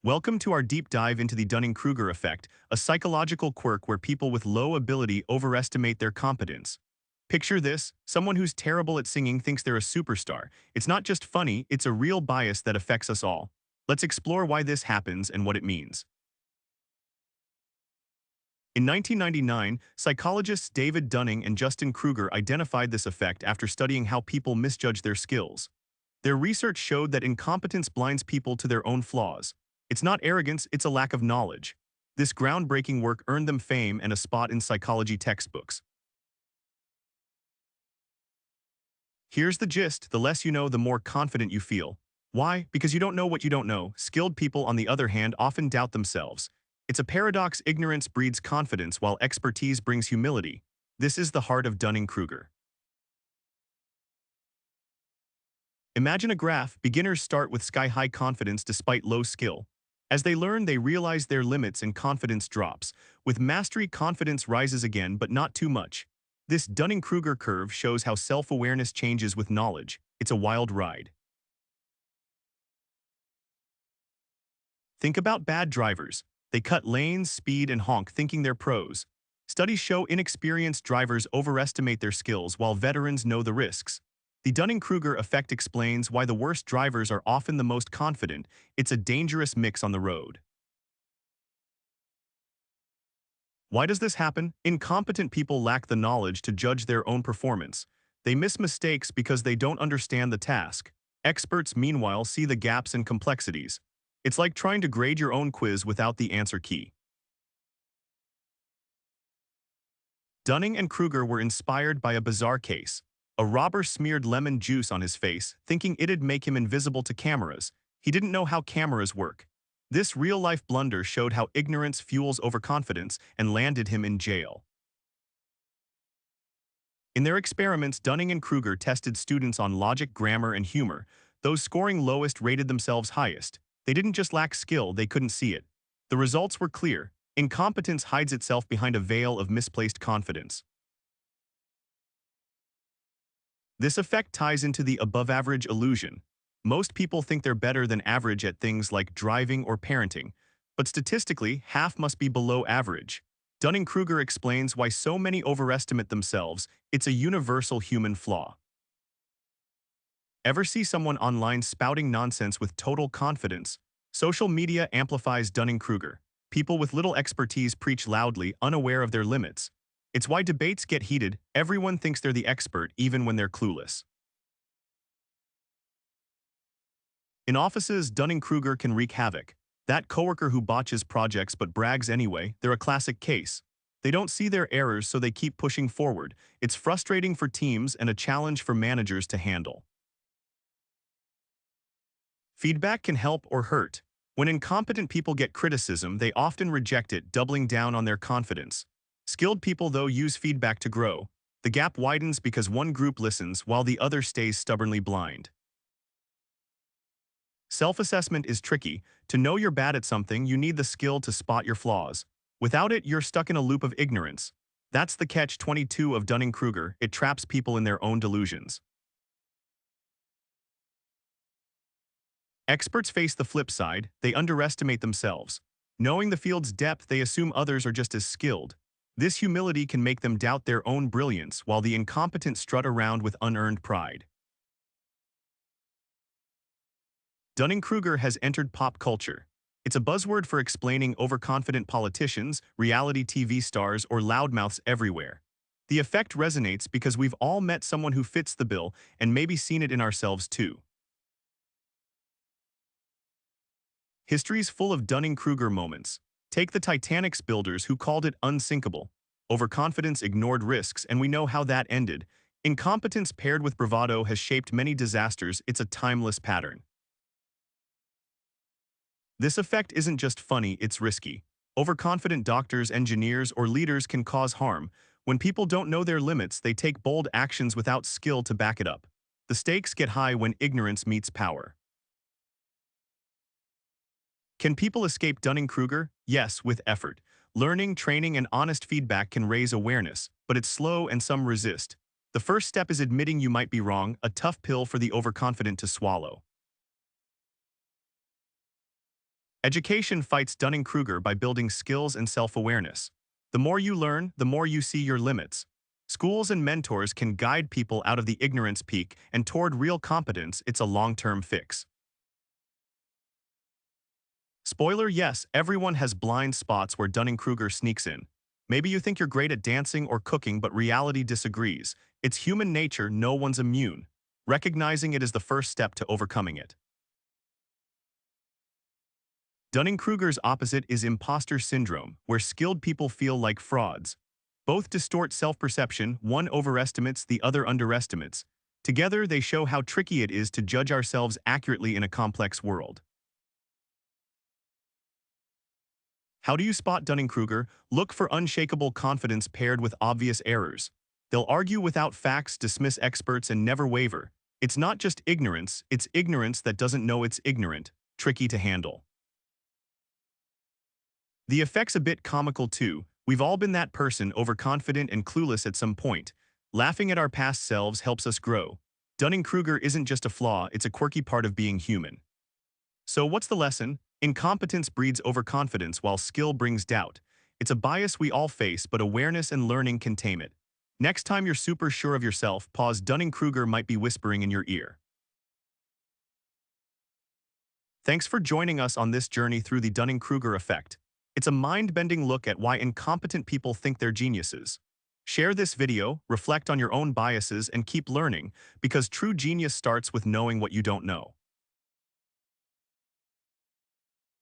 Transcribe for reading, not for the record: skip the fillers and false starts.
Welcome to our deep dive into the Dunning-Kruger effect, a psychological quirk where people with low ability overestimate their competence. Picture this: someone who's terrible at singing thinks they're a superstar. It's not just funny, it's a real bias that affects us all. Let's explore why this happens and what it means. In 1999, psychologists David Dunning and Justin Kruger identified this effect after studying how people misjudge their skills. Their research showed that incompetence blinds people to their own flaws. It's not arrogance, it's a lack of knowledge. This groundbreaking work earned them fame and a spot in psychology textbooks. Here's the gist: the less you know, the more confident you feel. Why? Because you don't know what you don't know. Skilled people, on the other hand, often doubt themselves. It's a paradox: ignorance breeds confidence while expertise brings humility. This is the heart of Dunning-Kruger. Imagine a graph. Beginners start with sky-high confidence despite low skill. As they learn, they realize their limits and confidence drops. With mastery, confidence rises again, but not too much. This Dunning-Kruger curve shows how self-awareness changes with knowledge. It's a wild ride. Think about bad drivers. They cut lanes, speed, and honk thinking they're pros. Studies show inexperienced drivers overestimate their skills while veterans know the risks. The Dunning-Kruger effect explains why the worst drivers are often the most confident. It's a dangerous mix on the road. Why does this happen? Incompetent people lack the knowledge to judge their own performance. They miss mistakes because they don't understand the task. Experts, meanwhile, see the gaps and complexities. It's like trying to grade your own quiz without the answer key. Dunning and Kruger were inspired by a bizarre case. A robber smeared lemon juice on his face, thinking it'd make him invisible to cameras. He didn't know how cameras work. This real-life blunder showed how ignorance fuels overconfidence and landed him in jail. In their experiments, Dunning and Kruger tested students on logic, grammar, and humor. Those scoring lowest rated themselves highest. They didn't just lack skill, they couldn't see it. The results were clear. Incompetence hides itself behind a veil of misplaced confidence. This effect ties into the above-average illusion. Most people think they're better than average at things like driving or parenting, but statistically, half must be below average. Dunning-Kruger explains why so many overestimate themselves. It's a universal human flaw. Ever see someone online spouting nonsense with total confidence? Social media amplifies Dunning-Kruger. People with little expertise preach loudly, unaware of their limits. It's why debates get heated. Everyone thinks they're the expert, even when they're clueless. In offices, Dunning-Kruger can wreak havoc. That coworker who botches projects but brags anyway, they're a classic case. They don't see their errors, so they keep pushing forward. It's frustrating for teams and a challenge for managers to handle. Feedback can help or hurt. When incompetent people get criticism, they often reject it, doubling down on their confidence. Skilled people, though, use feedback to grow. The gap widens because one group listens while the other stays stubbornly blind. Self-assessment is tricky. To know you're bad at something, you need the skill to spot your flaws. Without it, you're stuck in a loop of ignorance. That's the catch-22 of Dunning-Kruger. It traps people in their own delusions. Experts face the flip side. They underestimate themselves. Knowing the field's depth, they assume others are just as skilled. This humility can make them doubt their own brilliance, while the incompetent strut around with unearned pride. Dunning-Kruger has entered pop culture. It's a buzzword for explaining overconfident politicians, reality TV stars, or loudmouths everywhere. The effect resonates because we've all met someone who fits the bill and maybe seen it in ourselves too. History's full of Dunning-Kruger moments. Take the Titanic's builders who called it unsinkable. Overconfidence ignored risks, and we know how that ended. Incompetence paired with bravado has shaped many disasters. It's a timeless pattern. This effect isn't just funny, it's risky. Overconfident doctors, engineers, or leaders can cause harm. When people don't know their limits, they take bold actions without skill to back it up. The stakes get high when ignorance meets power. Can people escape Dunning-Kruger? Yes, with effort. Learning, training, and honest feedback can raise awareness, but it's slow and some resist. The first step is admitting you might be wrong, a tough pill for the overconfident to swallow. Education fights Dunning-Kruger by building skills and self-awareness. The more you learn, the more you see your limits. Schools and mentors can guide people out of the ignorance peak and toward real competence. It's a long-term fix. Spoiler, yes, everyone has blind spots where Dunning-Kruger sneaks in. Maybe you think you're great at dancing or cooking, but reality disagrees. It's human nature, no one's immune. Recognizing it is the first step to overcoming it. Dunning-Kruger's opposite is imposter syndrome, where skilled people feel like frauds. Both distort self-perception, one overestimates, the other underestimates. Together, they show how tricky it is to judge ourselves accurately in a complex world. How do you spot Dunning-Kruger? Look for unshakable confidence paired with obvious errors. They'll argue without facts, dismiss experts, and never waver. It's not just ignorance, it's ignorance that doesn't know it's ignorant, tricky to handle. The effect's a bit comical too. We've all been that person, overconfident and clueless at some point. Laughing at our past selves helps us grow. Dunning-Kruger isn't just a flaw, it's a quirky part of being human. So what's the lesson? Incompetence breeds overconfidence while skill brings doubt. It's a bias we all face, but awareness and learning can tame it. Next time you're super sure of yourself, pause. Dunning-Kruger might be whispering in your ear. Thanks for joining us on this journey through the Dunning-Kruger effect. It's a mind-bending look at why incompetent people think they're geniuses. Share this video, reflect on your own biases, and keep learning, because true genius starts with knowing what you don't know.